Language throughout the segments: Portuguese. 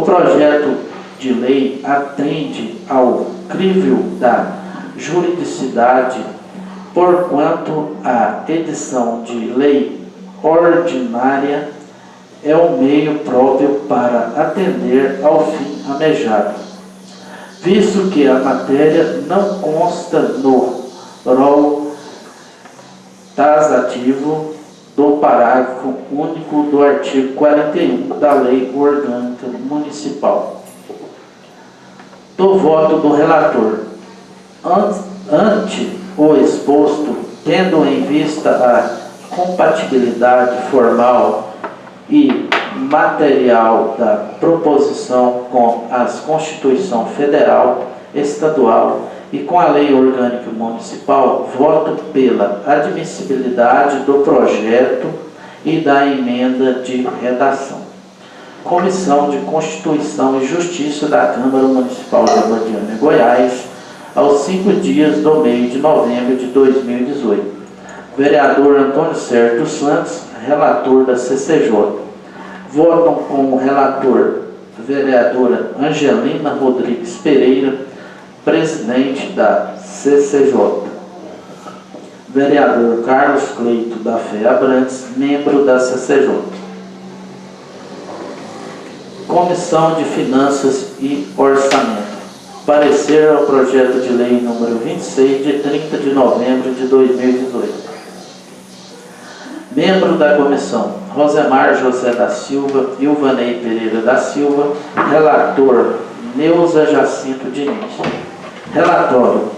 projeto de lei atende ao crivo da juridicidade, porquanto a edição de lei ordinária é o meio próprio para atender ao fim almejado, visto que a matéria não consta no rol taxativo do parágrafo único do artigo 41 da Lei Orgânica Municipal. Do voto do relator. Ante o exposto, tendo em vista a compatibilidade formal e material da proposição com a Constituição Federal, Estadual e com a Lei Orgânica Municipal, voto pela admissibilidade do projeto e da emenda de redação. Comissão de Constituição e Justiça da Câmara Municipal de Abadiânia, Goiás, aos 5 dias do mês de novembro de 2018. Vereador Antônio Sérgio dos Santos, relator da CCJ. Votam como relator vereadora Angelina Rodrigues Pereira, presidente da CCJ. Vereador Carlos Cleito da Fé Abrantes, membro da CCJ. Comissão de Finanças e Orçamento. Parecer ao projeto de lei número 26, de 30 de novembro de 2018. Membro da comissão, Rosemar José da Silva e Ilvanei Pereira da Silva. Relator, Neuza Jacinto Diniz. Relatório.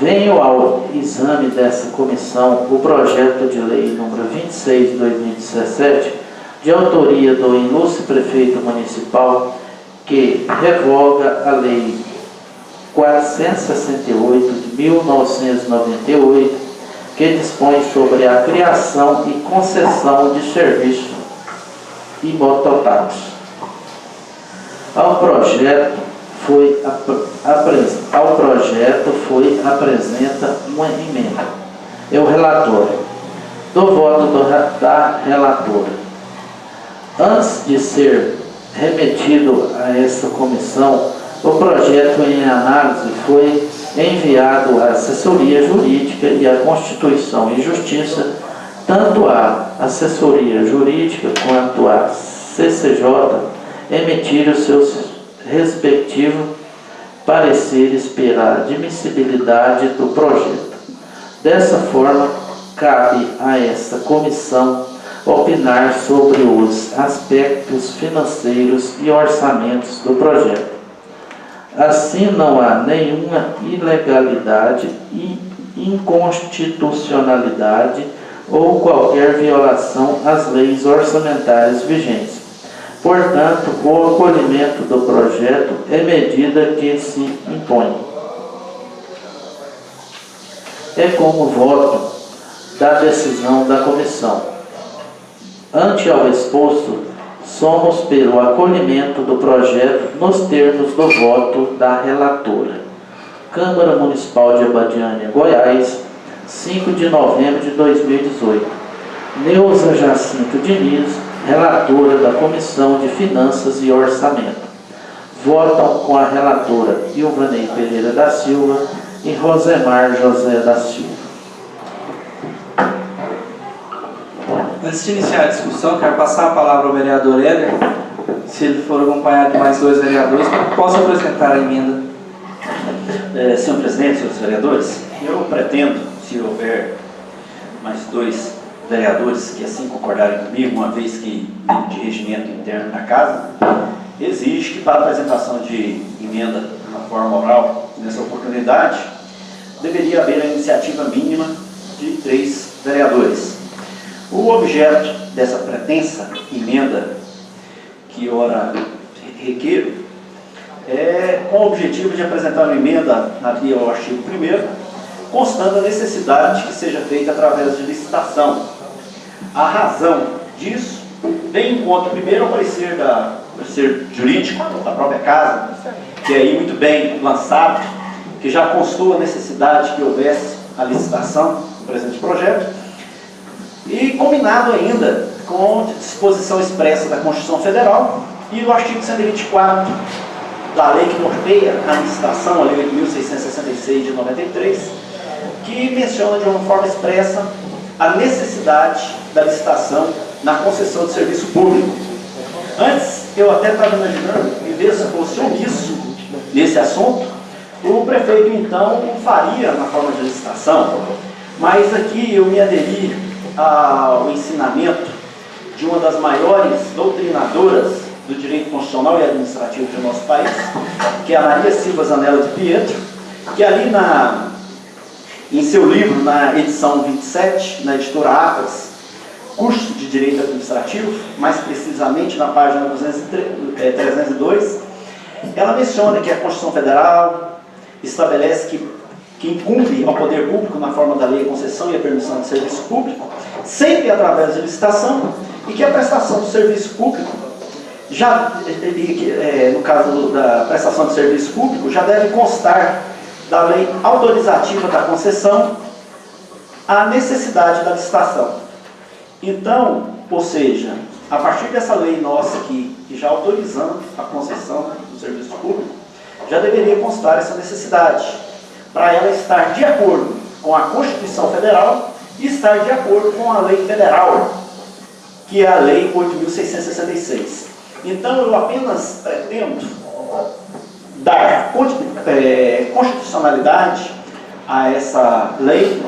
Venho ao exame dessa comissão o projeto de lei número 26 de 2017, de autoria do ilustre prefeito municipal, que revoga a lei 468 de 1998, que dispõe sobre a criação e concessão de serviço e mototáxi. Ao projeto foi apresenta uma emenda. É o relatório. Do voto da relatora. Antes de ser remetido a essa comissão, o projeto em análise foi enviado à Assessoria Jurídica e à Constituição e Justiça, tanto a Assessoria Jurídica quanto a CCJ emitiram seus respectivos pareceres pela admissibilidade do projeto. Dessa forma, cabe a essa comissão opinar sobre os aspectos financeiros e orçamentos do projeto. Assim, não há nenhuma ilegalidade e inconstitucionalidade ou qualquer violação às leis orçamentárias vigentes. Portanto, o acolhimento do projeto é medida que se impõe. É como voto da decisão da comissão. Ante ao exposto, somos pelo acolhimento do projeto nos termos do voto da relatora. Câmara Municipal de Abadiânia, Goiás, 5 de novembro de 2018. Neuza Jacinto Diniz, relatora da Comissão de Finanças e Orçamento. Votam com a relatora Ilvanei Pereira da Silva e Rosemar José da Silva. Antes de iniciar a discussão, quero passar a palavra ao vereador Éder, se ele for acompanhado de mais 2 vereadores, para que possa apresentar a emenda. Senhor presidente, senhores vereadores, eu pretendo, se houver mais 2 vereadores que assim concordarem comigo, uma vez que, dentro de regimento interno da casa, exige que para a apresentação de emenda na forma oral, nessa oportunidade, deveria haver a iniciativa mínima de 3 vereadores. O objeto dessa pretensa emenda que ora requeiro é com o objetivo de apresentar uma emenda na via ao artigo 1º, constando a necessidade que seja feita através de licitação. A razão disso vem em conta, primeiro, ao parecer jurídico da própria casa, que é aí muito bem lançado, que já constou a necessidade que houvesse a licitação do presente projeto, e combinado ainda com disposição expressa da Constituição Federal, e o artigo 124 da lei que norteia a licitação, a lei 8.666 de 93, que menciona de uma forma expressa a necessidade da licitação na concessão de serviço público. Antes, eu até estava imaginando, em vez de fosse omisso nesse assunto, o prefeito então o faria na forma de licitação, mas aqui eu me aderi ao ensinamento de uma das maiores doutrinadoras do direito constitucional e administrativo do nosso país, que é a Maria Silva Zanella de Pietro, que ali em seu livro, na edição 27, na editora Atlas, Curso de Direito Administrativo, mais precisamente na página 302, ela menciona que a Constituição Federal estabelece que incumbe ao poder público, na forma da lei, a concessão e a permissão de serviço público, sempre através de licitação, e que a prestação de serviço público, no caso da prestação de serviço público, já deve constar da lei autorizativa da concessão a necessidade da licitação. Então, ou seja, a partir dessa lei nossa aqui, que já autorizando a concessão do serviço público, já deveria constar essa necessidade, para ela estar de acordo com a Constituição Federal e estar de acordo com a lei federal, que é a lei 8.666. Então, eu apenas pretendo dar constitucionalidade a essa lei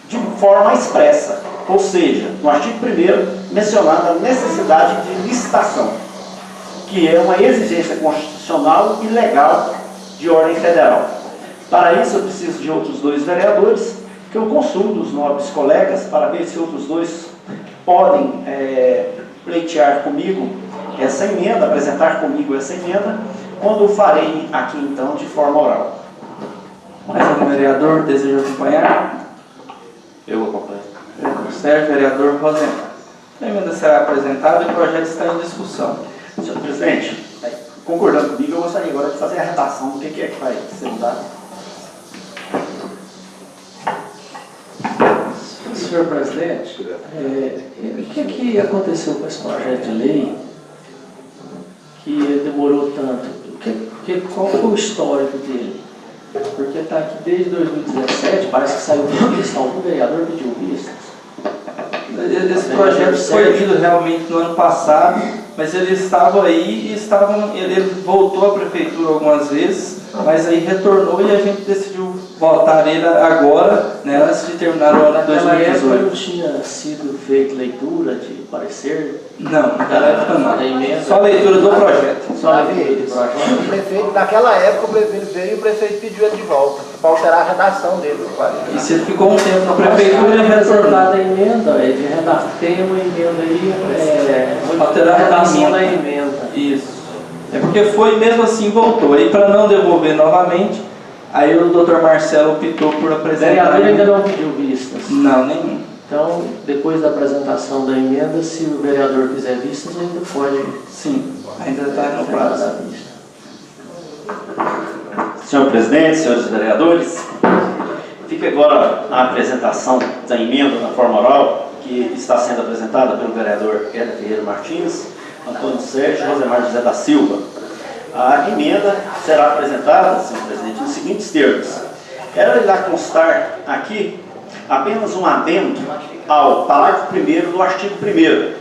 de forma expressa, ou seja, no artigo 1º, mencionando a necessidade de licitação, que é uma exigência constitucional e legal de ordem federal. Para isso, eu preciso de outros 2 vereadores, que eu consulto os nobres colegas para ver se outros 2 podem pleitear comigo essa emenda, apresentar comigo essa emenda, quando farei aqui, então, de forma oral. Mais algum vereador deseja acompanhar? Eu acompanho. Sérgio, vereador Rosendo. A emenda será apresentada e o projeto está em discussão. Senhor presidente, concordando comigo, eu gostaria agora de fazer a redação do que é que vai ser mudado. Senhor presidente, o que aconteceu com esse projeto de lei que demorou tanto? Qual foi o histórico dele? Porque está aqui desde 2017, parece que saiu vista, algum vereador pediu vistas. Esse projeto foi lido realmente no ano passado, mas ele estava aí e ele voltou à prefeitura algumas vezes, mas aí retornou e a gente decidiu votar ele agora, né, antes de terminar o ano de 2018. Naquela época não tinha sido feita leitura de parecer? Não, naquela época não. Só a leitura do projeto. Só a leitura do projeto. O prefeito, naquela época, o prefeito veio e o prefeito pediu ele de volta, para alterar a redação dele. E se ele ficou um tempo na prefeitura, ele retornou. A emenda, tem uma emenda aí, alterar a redação da emenda. Isso. É porque foi mesmo assim, voltou. Aí, para não devolver novamente, aí o Dr. Marcelo optou por O apresentar. vereador ainda não pediu vistas. Não, nenhum. Então, depois da apresentação da emenda, se o vereador quiser vistas, ainda pode. Sim, ainda está no prazo. Senhor presidente, senhores vereadores, fica agora a apresentação da emenda na forma oral, que está sendo apresentada pelo vereador Hélio Ferreira Martins, Antônio Sérgio e Rosemar José da Silva. A emenda será apresentada, senhor presidente, nos seguintes termos. Ela irá constar aqui apenas um adendo ao parágrafo 1º do artigo 1º,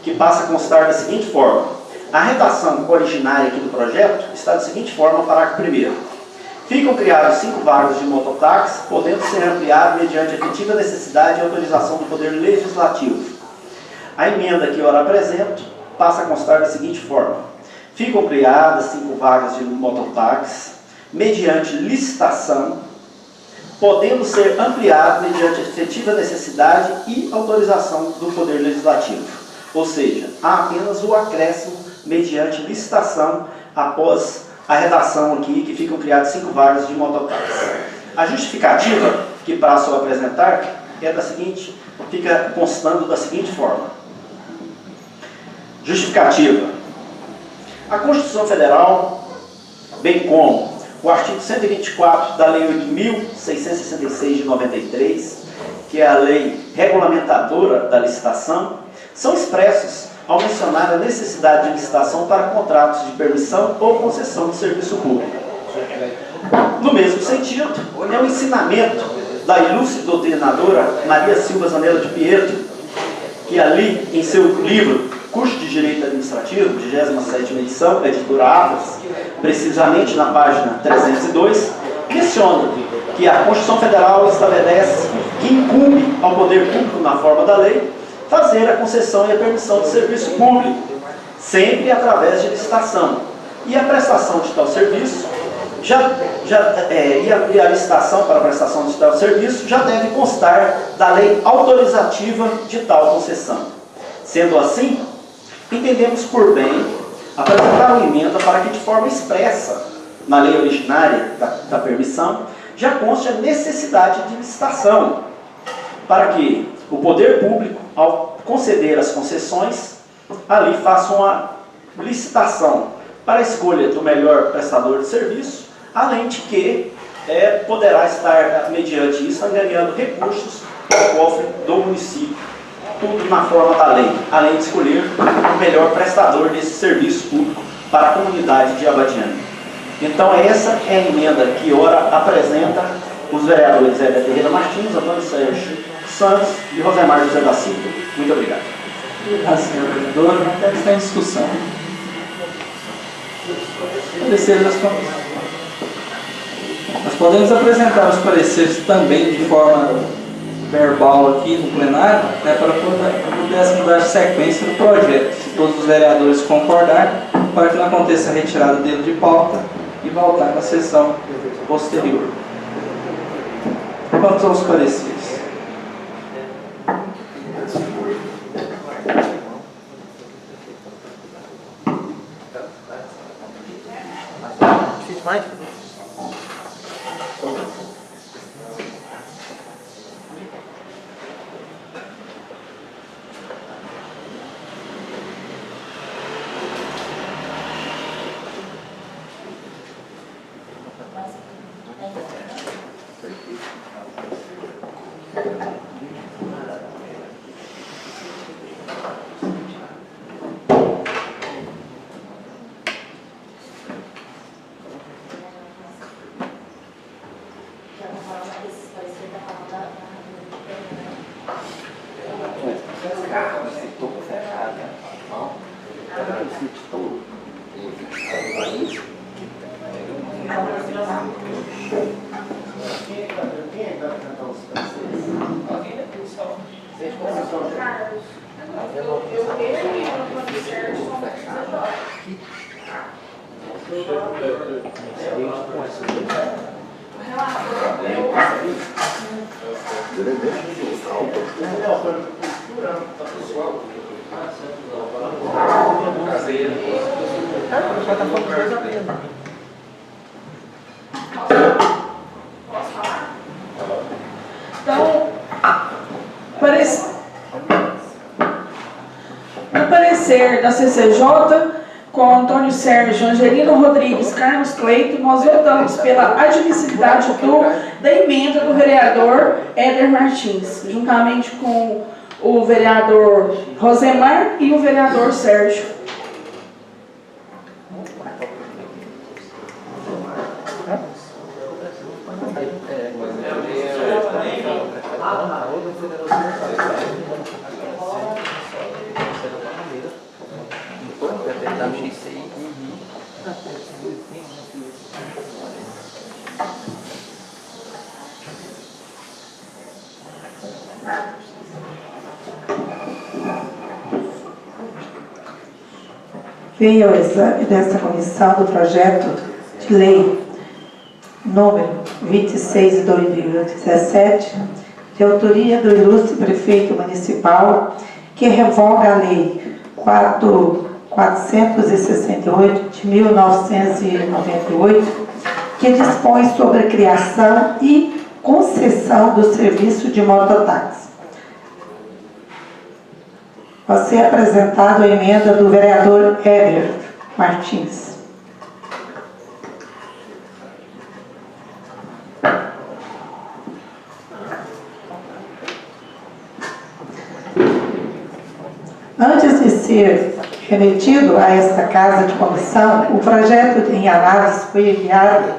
que passa a constar da seguinte forma. A redação originária aqui do projeto está da seguinte forma, parágrafo 1º. Ficam criados 5 vagas de mototáxi, podendo ser ampliado mediante efetiva necessidade e autorização do Poder Legislativo. A emenda que eu apresento passa a constar da seguinte forma. Ficam criadas 5 vagas de mototáxi, mediante licitação, podendo ser ampliado mediante efetiva necessidade e autorização do Poder Legislativo. Ou seja, há apenas o acréscimo mediante licitação após a redação aqui, que ficam criadas 5 vagas de mototáxi. A justificativa que passo a apresentar é da seguinte, fica constando da seguinte forma. Justificativa. A Constituição Federal, bem como o artigo 124 da Lei 8.666 de 93, que é a lei regulamentadora da licitação, são expressos ao mencionar a necessidade de licitação para contratos de permissão ou concessão de serviço público. No mesmo sentido, é um ensinamento da ilustre doutrinadora Maria Silva Zanella de Pietro, que ali, em seu livro Curso de Direito Administrativo, 27ª edição, da editora Atlas, precisamente na página 302, menciona que a Constituição Federal estabelece que incumbe ao poder público, na forma da lei, fazer a concessão e a permissão de serviço público, sempre através de licitação. E a prestação de tal serviço, e a licitação para a prestação de tal serviço já deve constar da lei autorizativa de tal concessão. Sendo assim, entendemos por bem apresentar uma emenda para que, de forma expressa, na lei originária da permissão, já conste a necessidade de licitação, para que o poder público, ao conceder as concessões, ali faça uma licitação para a escolha do melhor prestador de serviço, além de que poderá estar, mediante isso, angariando recursos ao cofre do município, tudo na forma da lei, além de escolher o melhor prestador desse serviço público para a comunidade de Abadiânia. Então, essa é a emenda que ora apresenta os vereadores Zé Ferreira Martins, Antônio Sérgio Santos e Rosemar José da Silva. Muito obrigado. Obrigado, senhor vereador. Está em discussão. Pareceres das comissões. Nós podemos apresentar os pareceres também de forma verbal aqui no plenário, para pudéssemos dar sequência no projeto, se todos os vereadores concordarem, para que não aconteça a retirada dele de pauta e voltar na sessão posterior. Vamos aos pareceres. Mais? Então, no parecer da CCJ, com Antônio Sérgio, Angelino Rodrigues, Carlos Cleito, nós votamos pela admissibilidade da emenda do vereador Éder Martins, juntamente com o vereador Rosemar e o vereador Sérgio. Veio ao exame desta comissão do projeto de lei número 26 de 2017, de autoria do ilustre prefeito municipal, que revoga a lei 468 de 1998, que dispõe sobre a criação e concessão do serviço de mototáxi. Vai ser apresentado a emenda do vereador Éder Martins. Antes de ser ser remetido a esta Casa de Comissão, o projeto em análise foi enviado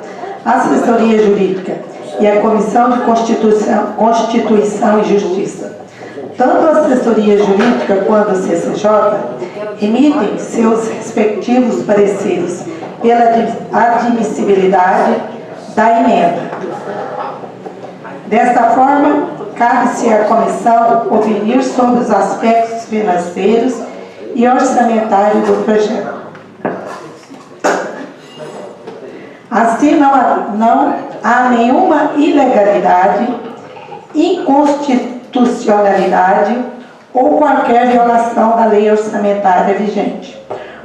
à Assessoria Jurídica e à Comissão de Constituição e Justiça. Tanto a Assessoria Jurídica quanto o CCJ emitem seus respectivos pareceres pela admissibilidade da emenda. Desta forma, cabe-se à comissão opinir sobre os aspectos financeiros e orçamentários do projeto. Assim, não há nenhuma ilegalidade, inconstitucionalidade ou qualquer violação da lei orçamentária vigente.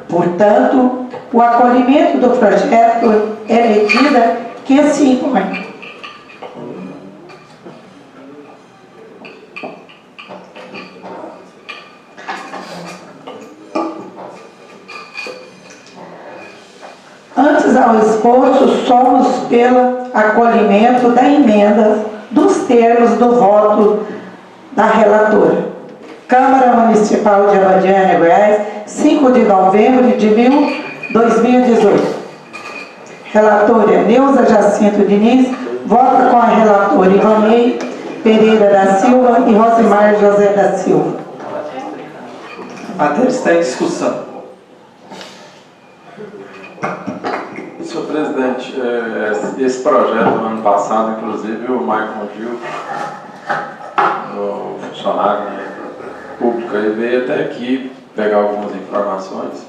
Portanto, o acolhimento do projeto é medida que se impõe. Antes ao exposto, somos pelo acolhimento da emenda dos termos do voto da relatora. Câmara Municipal de Abadiânia, Goiás, 5 de novembro de 2018. Relatora Neuza Jacinto Diniz, vota com a relatora Ivanei Pereira da Silva e Rosimar José da Silva. A matéria está em discussão. Senhor presidente, esse projeto, no ano passado, inclusive, o Michael Gil, o funcionário público, ele veio até aqui pegar algumas informações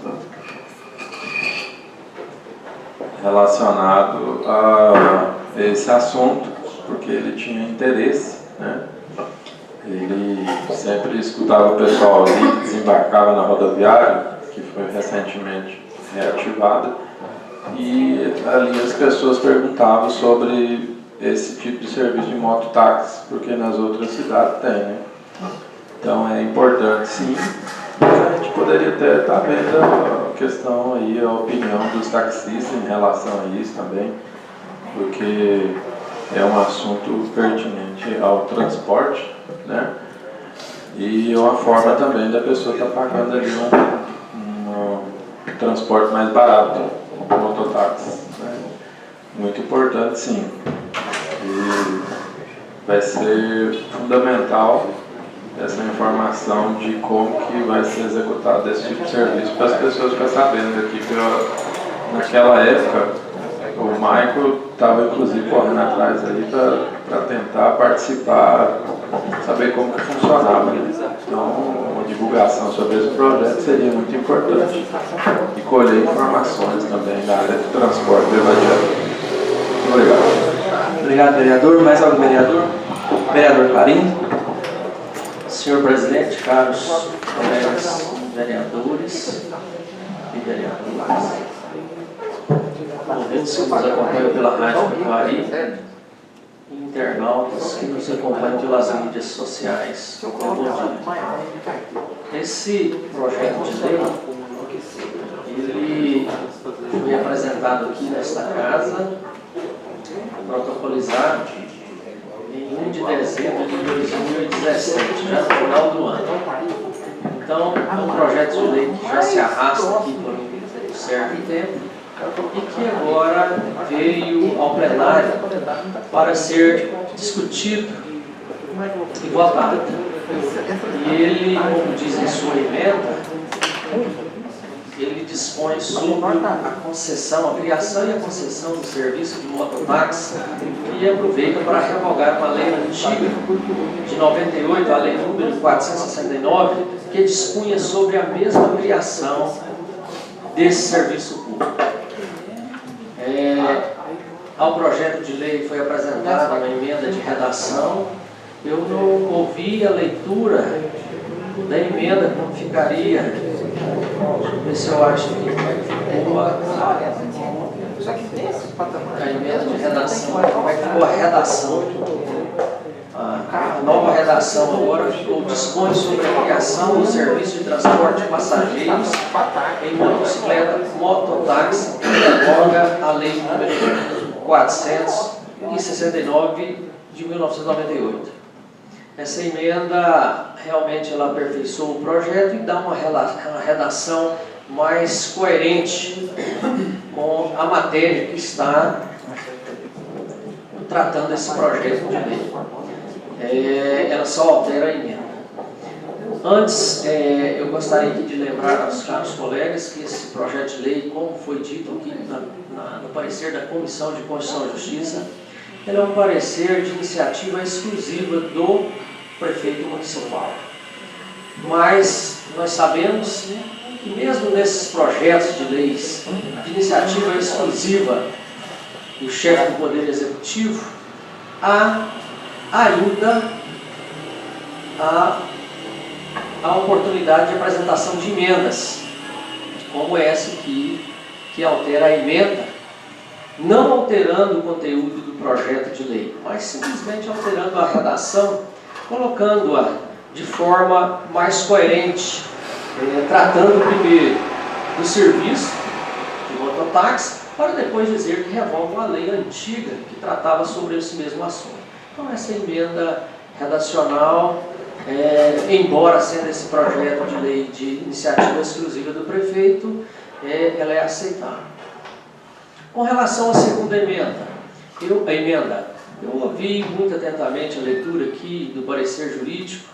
relacionado a esse assunto, porque ele tinha interesse, né? Ele sempre escutava o pessoal ali que desembarcava na rodoviária, que foi recentemente reativada, e ali as pessoas perguntavam sobre esse tipo de serviço de mototáxi, porque nas outras cidades tem, né? Então é importante, sim. A gente poderia até estar vendo a questão aí, a opinião dos taxistas em relação a isso também, porque é um assunto pertinente ao transporte, né? E uma forma também da pessoa estar pagando ali um transporte mais barato, o mototáxi, né? Muito importante, sim. E vai ser fundamental essa informação de como que vai ser executado esse tipo de serviço para as pessoas ficarem sabendo aqui. Naquela época, o Michael estava inclusive correndo atrás aí para tentar participar, saber como que funcionava, né? Então, uma divulgação sobre esse projeto seria muito importante. E colher informações também na área do transporte privado. Muito obrigado. Obrigado, vereador. Mais algum vereador? Vereador Clarindo. Senhor presidente, caros colegas vereadores e vereadoras, ouvintes que nos acompanham pela Rádio Capivari e internautas que nos acompanham pelas mídias sociais, bom dia. Esse projeto de lei, ele foi apresentado aqui nesta casa, protocolizado em 1 de dezembro de 2017, já no final do ano. Então, é um projeto de lei que já se arrasta aqui por um certo tempo e que agora veio ao plenário para ser discutido e votado. E ele, como diz em sua emenda, ele dispõe sobre a concessão, a criação e a concessão do serviço de mototáxi e aproveita para revogar uma lei antiga de 98, a lei número 469, que dispunha sobre a mesma criação desse serviço público. Ao projeto de lei foi apresentada uma emenda de redação. Eu não ouvi a leitura da emenda, como ficaria. Deixa eu ver se eu acho que ficou a emenda de redação. Como é que ficou a redação? A nova redação agora ficou: dispõe sobre a criação do serviço de transporte de passageiros em motocicleta, mototáxi, que revoga a lei número 469 de 1998. Essa emenda realmente ela aperfeiçoa o projeto e dá uma redação mais coerente com a matéria que está tratando esse projeto de lei. Ela só altera a emenda. Antes, eu gostaria aqui de lembrar aos caros colegas que esse projeto de lei, como foi dito aqui no parecer da Comissão de Constituição e Justiça, ele é um parecer de iniciativa exclusiva do prefeito municipal. Mas nós sabemos que mesmo nesses projetos de leis de iniciativa exclusiva do chefe do Poder Executivo, há ainda a oportunidade de apresentação de emendas, como essa aqui, que altera a emenda, não alterando o conteúdo do projeto de lei, mas simplesmente alterando a redação, colocando-a de forma mais coerente, tratando primeiro do serviço de mototáxi, para depois dizer que revoga uma lei antiga que tratava sobre esse mesmo assunto. Então essa emenda redacional, embora sendo esse projeto de lei de iniciativa exclusiva do prefeito, ela é aceitável. Com relação à segunda emenda, eu ouvi muito atentamente a leitura aqui do parecer jurídico,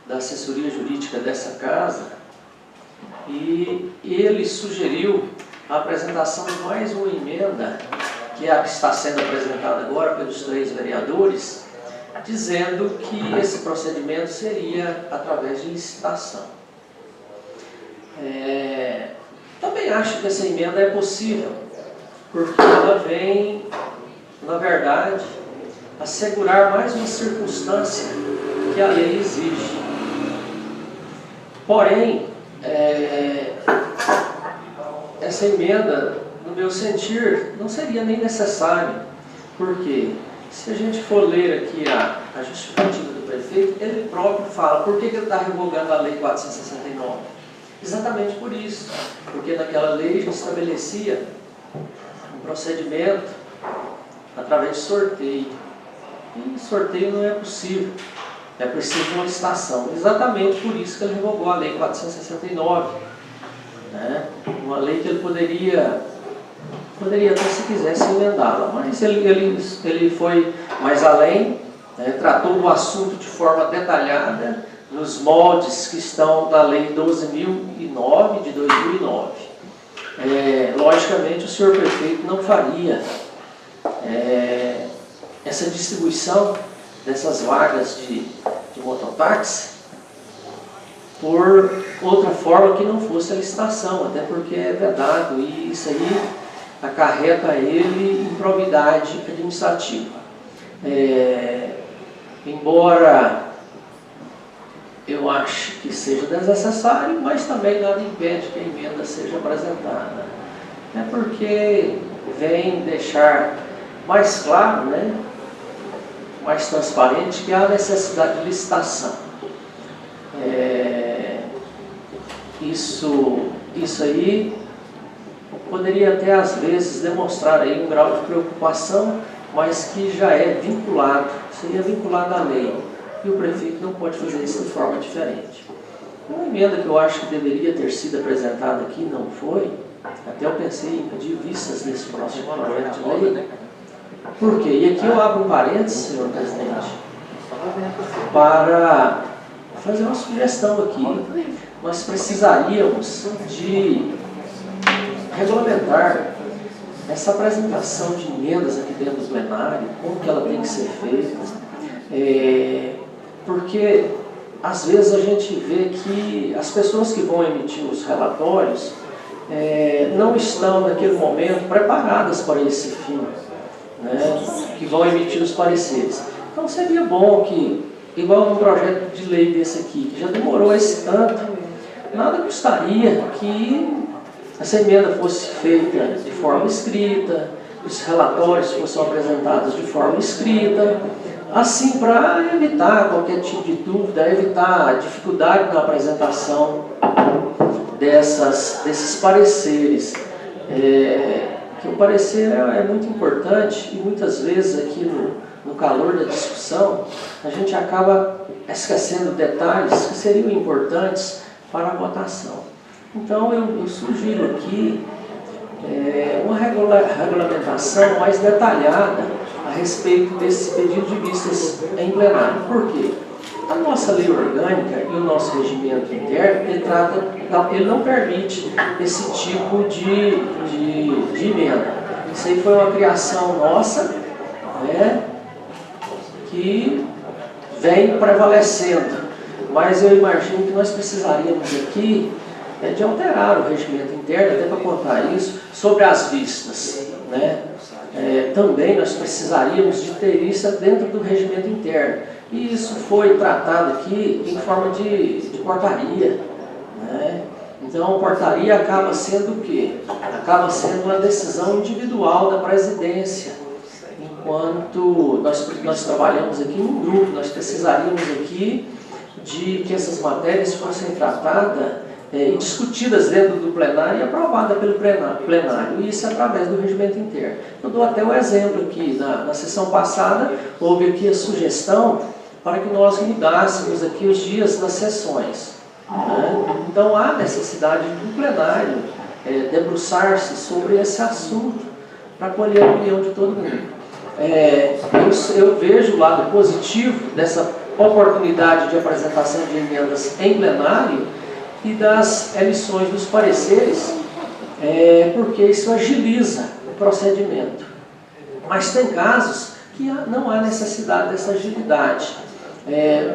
da assessoria jurídica dessa casa, e ele sugeriu a apresentação de mais uma emenda, que é a que está sendo apresentada agora pelos 3 vereadores, dizendo que esse procedimento seria através de licitação. Também acho que essa emenda é possível, porque ela vem, na verdade, assegurar mais uma circunstância que a lei exige. Porém, essa emenda, no meu sentir, não seria nem necessária, porque se a gente for ler aqui a justificativa do prefeito, ele próprio fala por que ele está revogando a Lei 469. Exatamente por isso, porque naquela lei já estabelecia um procedimento através de sorteio. E sorteio não é possível, é preciso uma licitação. Exatamente por isso que ele revogou a Lei 469. Uma lei que ele poderia até, se quisesse, emendá-la, mas ele foi mais além, tratou do assunto de forma detalhada, nos moldes que estão na Lei 12.009 de 2009. Logicamente, o senhor prefeito não faria essa distribuição dessas vagas de mototáxi por outra forma que não fosse a licitação, até porque é vedado, e isso aí acarreta a ele improbidade administrativa. Embora eu acho que seja desnecessário, mas também nada impede que a emenda seja apresentada. É porque vem deixar mais claro, mais transparente, que há necessidade de licitação. Isso aí poderia até às vezes demonstrar aí um grau de preocupação, mas que já é vinculado, seria vinculado à lei. E o prefeito não pode fazer isso de forma diferente. Uma emenda que eu acho que deveria ter sido apresentada aqui não foi, até eu pensei em pedir vistas nesse próximo projeto de lei. Por quê? E aqui eu abro um parênteses, senhor presidente, para fazer uma sugestão aqui. Nós precisaríamos de regulamentar essa apresentação de emendas aqui dentro do plenário, como que ela tem que ser feita, porque às vezes a gente vê que as pessoas que vão emitir os relatórios não estão naquele momento preparadas para esse fim, que vão emitir os pareceres. Então seria bom que, igual num projeto de lei desse aqui, que já demorou esse tanto, nada custaria que essa emenda fosse feita de forma escrita, os relatórios fossem apresentados de forma escrita, assim para evitar qualquer tipo de dúvida, evitar a dificuldade na apresentação desses pareceres, que o parecer é muito importante e muitas vezes aqui no calor da discussão a gente acaba esquecendo detalhes que seriam importantes para a votação. Então eu sugiro aqui uma regulamentação mais detalhada a respeito desse pedido de vistas em plenário. Por quê? A nossa lei orgânica e o nosso regimento interno, ele não permite esse tipo de emenda. Isso aí foi uma criação nossa, né, que vem prevalecendo. Mas eu imagino que nós precisaríamos aqui de alterar o regimento interno, até para contar isso, sobre as vistas, né? Também nós precisaríamos de ter isso dentro do regimento interno. E isso foi tratado aqui em forma de portaria, né? Então, a portaria acaba sendo o quê? Acaba sendo uma decisão individual da presidência. Enquanto nós trabalhamos aqui em um grupo, nós precisaríamos aqui de que essas matérias fossem tratadas e discutidas dentro do plenário e aprovadas pelo plenário, e isso através do regimento interno. Eu dou até um exemplo aqui, na sessão passada, houve aqui a sugestão para que nós mudássemos aqui os dias das sessões, né? Então há necessidade do plenário debruçar-se sobre esse assunto, para colher a opinião de todo mundo. Eu vejo o lado positivo dessa oportunidade de apresentação de emendas em plenário e das emissões dos pareceres, porque isso agiliza o procedimento. Mas tem casos que não há necessidade dessa agilidade.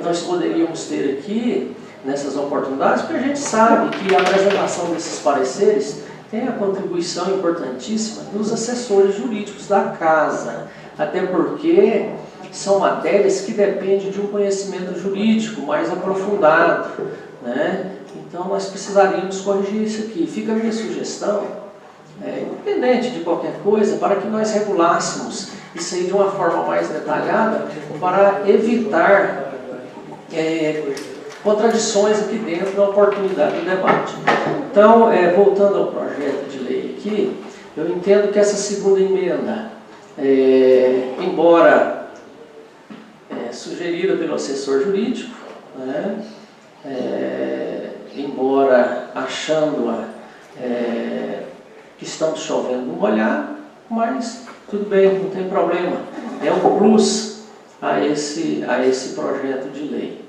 Nós poderíamos ter aqui, nessas oportunidades, porque a gente sabe que a apresentação desses pareceres tem a contribuição importantíssima dos assessores jurídicos da casa, até porque são matérias que dependem de um conhecimento jurídico mais aprofundado, né? Então nós precisaríamos corrigir isso aqui. Fica a minha sugestão, independente de qualquer coisa, para que nós regulássemos isso aí de uma forma mais detalhada, para evitar contradições aqui dentro da oportunidade do debate. Então, voltando ao projeto de lei aqui, eu entendo que essa segunda emenda, embora sugerida pelo assessor jurídico, né, embora achando-a que estamos chovendo no molhado, mas tudo bem, não tem problema. É um plus a esse projeto de lei.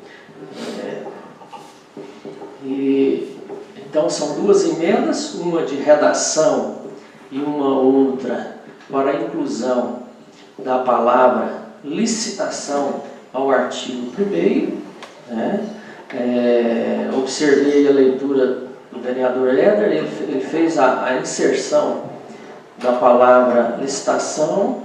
Então são duas emendas, uma de redação e uma outra para a inclusão da palavra licitação ao artigo 1º, né? Observei a leitura do vereador Éder, ele fez a inserção da palavra licitação,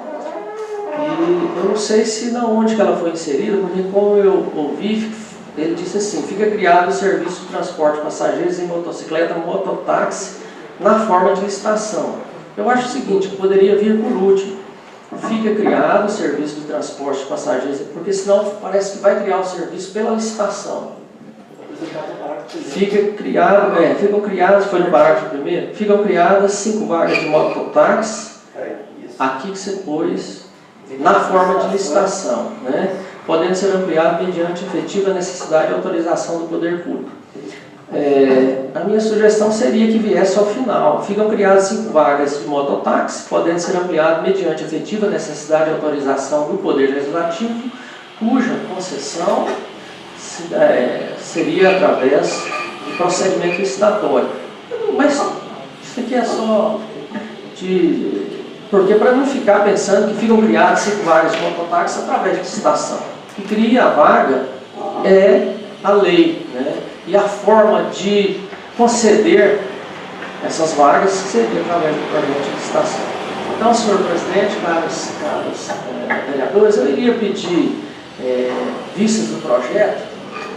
e eu não sei se na onde que ela foi inserida, porque como eu ouvi, ele disse assim: fica criado o serviço de transporte de passageiros em motocicleta, mototáxi, na forma de licitação. Eu acho o seguinte, que poderia vir por último: fica criado o serviço de transporte de passageiros, porque senão parece que vai criar o serviço pela licitação. Ficam criadas, foi no parágrafo primeiro, ficam criadas 5 vagas de mototáxi, aqui que você pôs, na forma de licitação, né? Podendo ser ampliado mediante efetiva necessidade e autorização do poder público. A minha sugestão seria que viesse ao final: ficam criadas 5 vagas de mototáxi, podendo ser ampliado mediante efetiva necessidade e autorização do poder legislativo, cuja concessão seria através de procedimento licitatório. Mas isso aqui é só porque para não ficar pensando que ficam criadas 5 vagas de mototáxi através de licitação. O que cria a vaga é a lei, né? E a forma de conceder essas vagas seria através do projeto de licitação. Então, senhor presidente, caros vereadores, eu iria pedir vistas do projeto,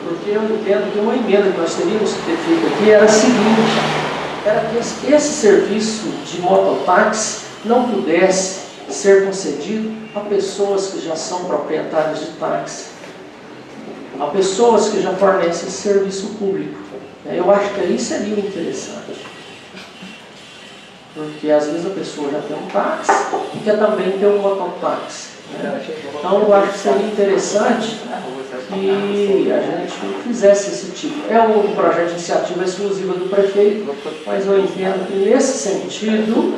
porque eu entendo que uma emenda que nós teríamos que ter feito aqui era a seguinte: era que esse serviço de mototáxi não pudesse ser concedido a pessoas que já são proprietários de táxi, a pessoas que já fornecem serviço público. Eu acho que aí seria interessante. porque às vezes a pessoa já tem um táxi e quer também ter um mototáxi. Né? Então eu acho que seria interessante que a gente fizesse esse tipo. É um projeto de iniciativa exclusiva do prefeito, mas eu entendo que nesse sentido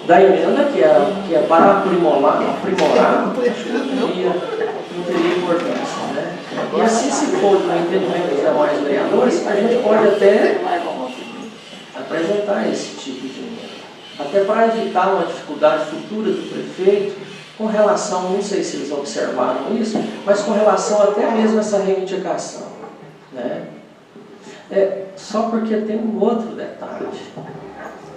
da emenda, que é para aprimorar, acho que não teria importância. Né? E assim, se for do entendimento dos demais vereadores, a gente pode até apresentar esse tipo de emenda. Até para evitar uma dificuldade futura do prefeito com relação, não sei se eles observaram isso, mas com relação até mesmo a essa reivindicação. Né? Só porque tem um outro detalhe.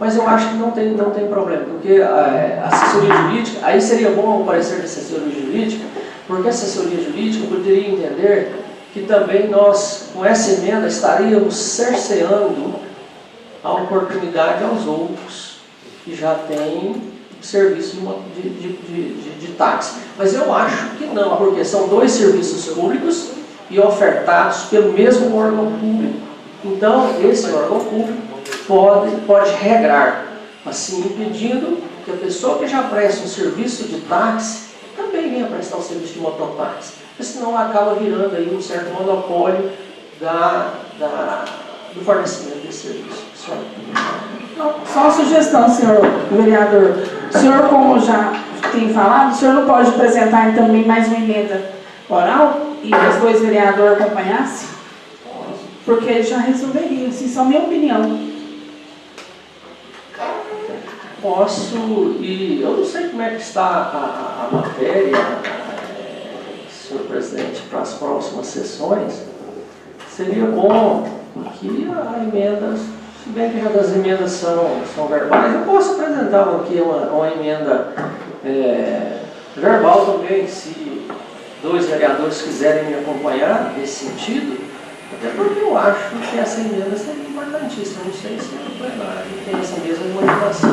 Mas eu acho que não tem problema, porque a assessoria jurídica, aí seria bom o parecer da assessoria jurídica, porque a assessoria jurídica poderia entender que também nós, com essa emenda, estaríamos cerceando a oportunidade aos outros que já têm serviço de táxi. Mas eu acho que não, porque são dois serviços públicos e ofertados pelo mesmo órgão público. Então, esse órgão público pode regrar, assim, impedindo que a pessoa que já presta um serviço de táxi também venha prestar um serviço de mototáxi. Porque senão acaba virando aí um certo monopólio do fornecimento desse serviço. Só uma sugestão, senhor vereador. O senhor, como já tem falado, o senhor não pode apresentar também mais uma emenda oral e os dois vereadores acompanhassem? Porque já resolveria, assim, só a minha opinião. Posso, e eu não sei como é que está a matéria, senhor presidente, para as próximas sessões. Seria bom que a emenda, se bem que já das emendas são verbais, eu posso apresentar aqui uma emenda verbal também, se dois vereadores quiserem me acompanhar nesse sentido, até porque eu acho que essa emenda seria importantíssima. Não sei se o plenário tem essa mesma motivação.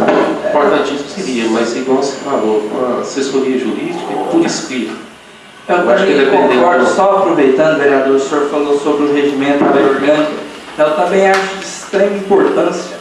Importantíssimo seria, mas igual você falou, a assessoria jurídica por escrito. Eu acho que também concordo, só aproveitando, vereador, o senhor falou sobre o regimento da lei orgânica, eu também acho de extrema importância,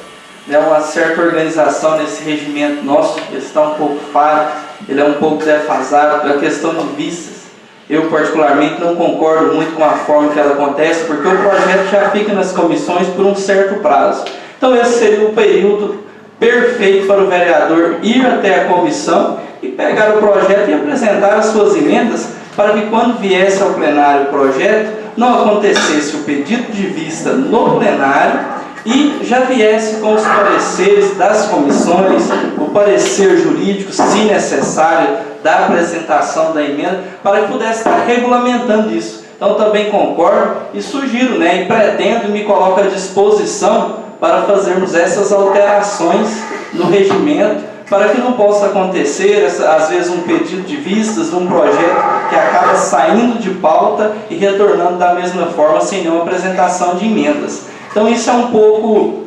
né, uma certa organização nesse regimento nosso. Ele está um pouco falho, ele é um pouco defasado pela questão de vistas. Eu, particularmente, não concordo muito com a forma que ela acontece, porque o projeto já fica nas comissões por um certo prazo. Então, esse seria o período perfeito para o vereador ir até a comissão e pegar o projeto e apresentar as suas emendas, para que quando viesse ao plenário o projeto, não acontecesse o pedido de vista no plenário e já viesse com os pareceres das comissões, o parecer jurídico, se necessário, da apresentação da emenda, para que pudesse estar regulamentando isso. Então também concordo e sugiro, né, e pretendo e me coloco à disposição para fazermos essas alterações no regimento, para que não possa acontecer, às vezes, um pedido de vistas de um projeto que acaba saindo de pauta e retornando da mesma forma, sem nenhuma apresentação de emendas. Então isso é um pouco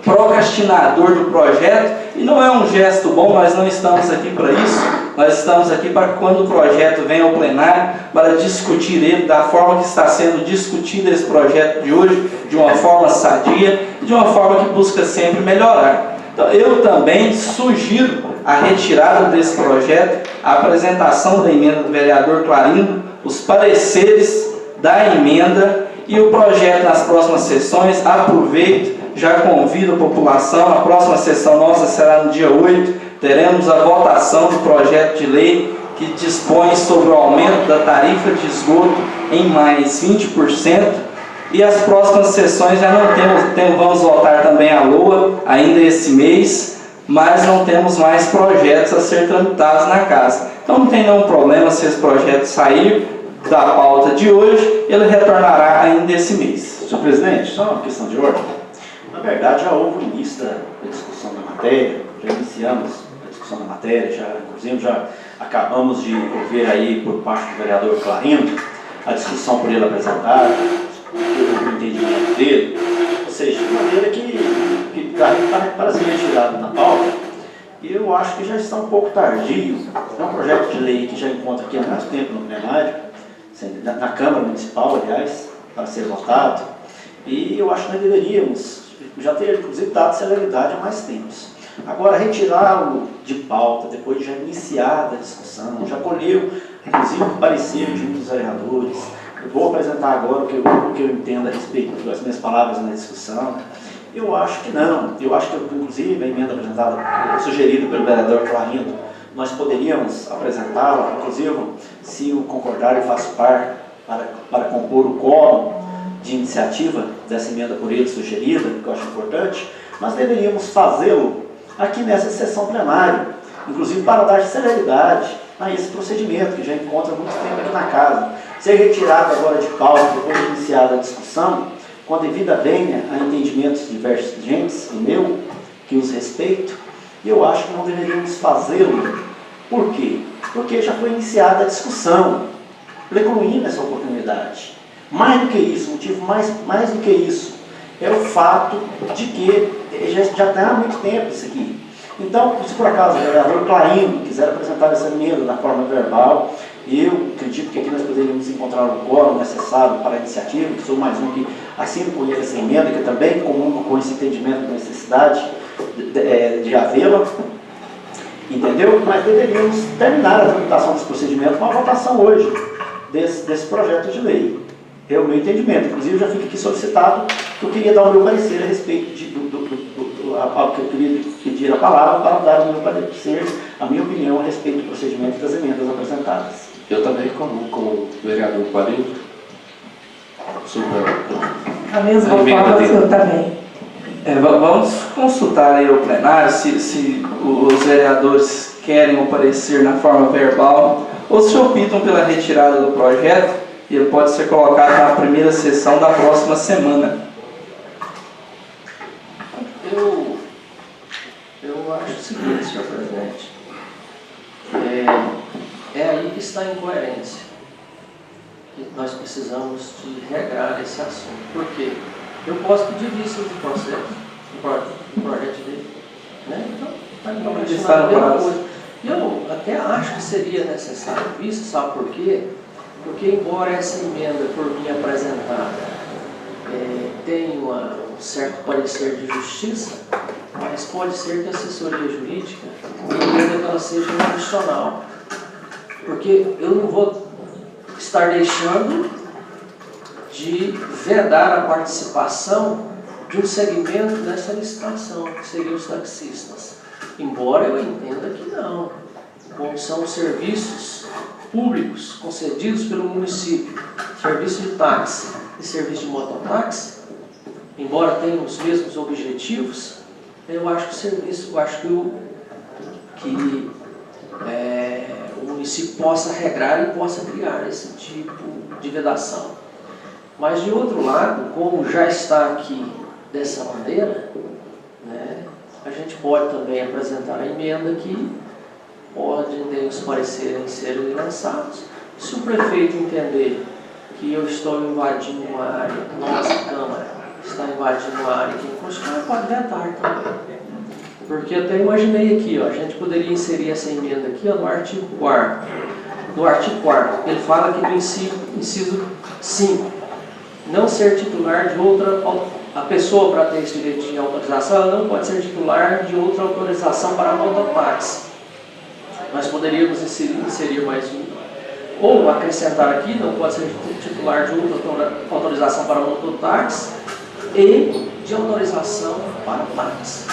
procrastinador do projeto, e não é um gesto bom. Nós não estamos aqui para isso, nós estamos aqui para que quando o projeto vem ao plenário, para discutir ele da forma que está sendo discutido esse projeto de hoje, de uma forma sadia, de uma forma que busca sempre melhorar. Então eu também sugiro a retirada desse projeto, a apresentação da emenda do vereador Clarindo, os pareceres da emenda e o projeto nas próximas sessões. Aproveito, já convido a população, a próxima sessão nossa será no dia 8, teremos a votação do projeto de lei que dispõe sobre o aumento da tarifa de esgoto em mais 20%, e as próximas sessões já não vamos votar também a LOA ainda esse mês, mas não temos mais projetos a ser tramitados na casa. Então não tem nenhum problema se esse projeto sair da pauta de hoje, ele retornará ainda esse mês. Senhor presidente, só uma questão de ordem. Na verdade, já houve o início da discussão da matéria, já iniciamos a discussão da matéria, inclusive já acabamos de ouvir aí por parte do vereador Clarindo a discussão por ele apresentada, o entendimento dele, ou seja, de maneira que está praticamente tirado na pauta, e eu acho que já está um pouco tardio. É um projeto de lei que já encontra aqui há muito tempo no plenário, na Câmara Municipal, aliás, para ser votado, e eu acho que nós deveríamos já teria, inclusive, dado celeridade há mais tempos. Agora, retirá-lo de pauta, depois de já iniciada a discussão, já colheu, inclusive, o parecer de um dos vereadores. Eu vou apresentar agora o que eu entendo a respeito das minhas palavras na discussão. Eu acho que não. Eu acho que, inclusive, a emenda apresentada, sugerida pelo vereador Clarindo, nós poderíamos apresentá-la, inclusive, se o concordar, eu faço parte para compor o quórum de iniciativa dessa emenda por ele sugerida, que eu acho importante, mas deveríamos fazê-lo aqui nessa sessão plenária, inclusive para dar celeridade a esse procedimento, que já encontra muito tempo aqui na casa. Ser retirado agora de pauta, depois de iniciada a discussão, com a devida vênia a entendimentos divergentes, e meu, que os respeito, e eu acho que não deveríamos fazê-lo. Por quê? Porque já foi iniciada a discussão, precluindo essa oportunidade. Mais do que isso, motivo mais do que isso, é o fato de que já está há muito tempo isso aqui. Então, se por acaso o vereador Clarindo quiser apresentar essa emenda na forma verbal, eu acredito que aqui nós poderíamos encontrar o quórum necessário para a iniciativa, que sou mais um que assino com ele essa emenda, que também comungo com esse entendimento da necessidade de havê-la, entendeu? Mas deveríamos terminar a tramitação desse procedimento com a votação hoje desse projeto de lei. É o meu entendimento. Inclusive, já fica aqui solicitado que eu queria dar o meu parecer a respeito que eu queria pedir a palavra para dar o meu parecer, a minha opinião a respeito do procedimento das emendas apresentadas. Eu também, como o vereador Clarindo, sobre A mesma a emenda forma, dele. eu também. Vamos consultar aí o plenário se os vereadores querem o parecer na forma verbal ou se optam pela retirada do projeto e ele pode ser colocado na primeira sessão da próxima semana. Eu acho o seguinte, senhor presidente. É aí que está a incoerência. Que nós precisamos de regrar esse assunto. Por quê? Eu posso pedir vista do processo, do projeto de lei. Né? Então, Está no prazo. eu até acho que seria necessário vista, sabe por quê? Porque, embora essa emenda por mim apresentada tenha um certo parecer de justiça, mas pode ser que a assessoria jurídica entenda que ela seja inconstitucional. Porque eu não vou estar deixando de vedar a participação de um segmento dessa licitação, que seriam os taxistas. Embora eu entenda que não. Como são serviços públicos concedidos pelo município, serviço de táxi e serviço de mototáxi, embora tenham os mesmos objetivos, eu acho que o serviço, o município possa regrar e possa criar esse tipo de vedação. Mas, de outro lado, como já está aqui dessa maneira, né, a gente pode também apresentar a emenda que podem ter os pareceres serem lançados. Se o prefeito entender que eu estou invadindo uma área, nossa Câmara está invadindo uma área que é inconstitucional, pode vetar também. Porque eu até imaginei aqui, a gente poderia inserir essa emenda aqui no artigo 4º. No artigo 4º, ele fala que no inciso 5, não ser titular de outra, a pessoa para ter esse direito de autorização, ela não pode ser titular de outra autorização para mototáxi. Nós poderíamos inserir mais um, ou acrescentar aqui, não pode ser titular de outra autorização para mototáxi e de autorização para táxi.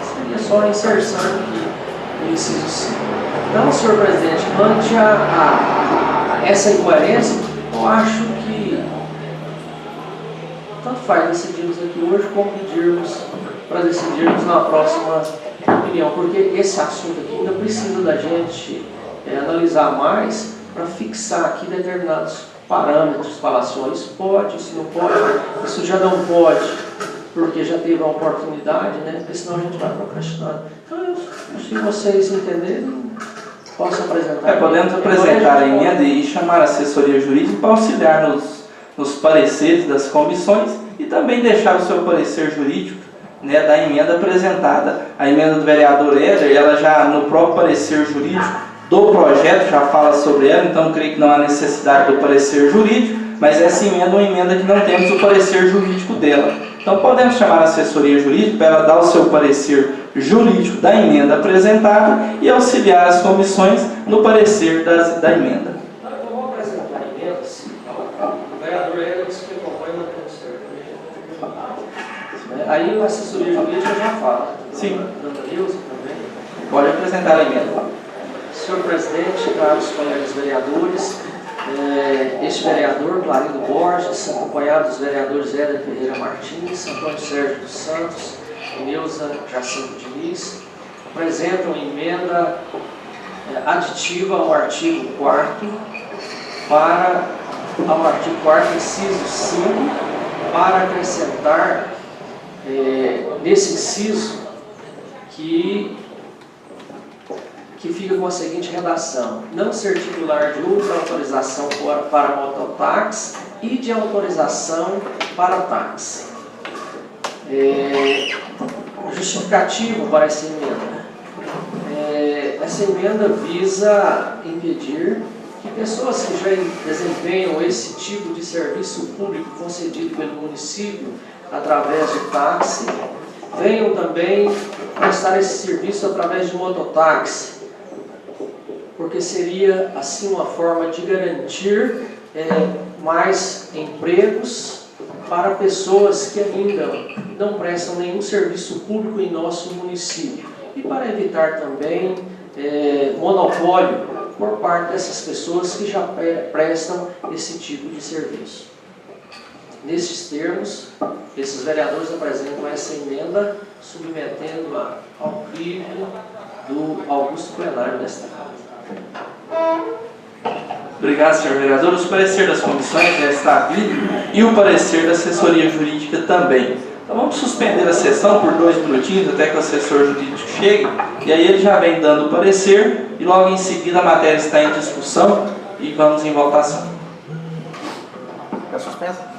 Seria só a inserção aqui no inciso 5. Então, senhor presidente, ante essa incoerência, eu acho que tanto faz decidirmos aqui hoje como pedirmos para decidirmos na próxima opinião, porque esse assunto aqui ainda precisa da gente analisar mais para fixar aqui determinados parâmetros, falar assim, isso pode, isso não pode, isso já não pode, porque já teve uma oportunidade, né? Porque senão a gente vai procrastinar. Então, eu acho que vocês entenderem, posso apresentar. Podemos apresentar a emenda e chamar a assessoria jurídica para auxiliar nos pareceres das comissões e também deixar o seu parecer jurídico, né, da emenda apresentada. A emenda do vereador Éder, ela já no próprio parecer jurídico do projeto já fala sobre ela, então creio que não há necessidade do parecer jurídico, mas essa emenda é uma emenda que não temos o parecer jurídico dela. Então podemos chamar a assessoria jurídica para ela dar o seu parecer jurídico da emenda apresentada e auxiliar as comissões no parecer da emenda. Eu vou apresentar emendas. O vereador Edson que acompanha o terceiro. Aí a assessoria jurídica já fala. Sim. Dona Nilza também. Pode apresentar a emenda. Senhor presidente, caros colegas vereadores, este vereador, Clarindo Borges, acompanhado dos vereadores Éder Ferreira Martins, Antônio Sérgio dos Santos e Neuza Jacinto Diniz, apresentam emenda aditiva ao artigo 4º, ao artigo 4º, inciso 5, para acrescentar nesse inciso que fica com a seguinte redação: não ser titular de outra autorização para mototáxi e de autorização para táxi. Justificativo para essa emenda. Essa emenda visa impedir que pessoas que já desempenham esse tipo de serviço público concedido pelo município através de táxi venham também prestar esse serviço através de mototáxi, porque seria assim uma forma de garantir mais empregos para pessoas que ainda não prestam nenhum serviço público em nosso município e para evitar também monopólio por parte dessas pessoas que já prestam esse tipo de serviço. Nesses termos, esses vereadores apresentam essa emenda, submetendo-a ao crivo do augusto plenário desta Casa. Obrigado, senhor vereador. O parecer das comissões já está aqui e o parecer da assessoria jurídica também. Então vamos suspender a sessão por 2 minutinhos até que o assessor jurídico chegue, e aí ele já vem dando o parecer e logo em seguida a matéria está em discussão e vamos em votação. Fica suspensa.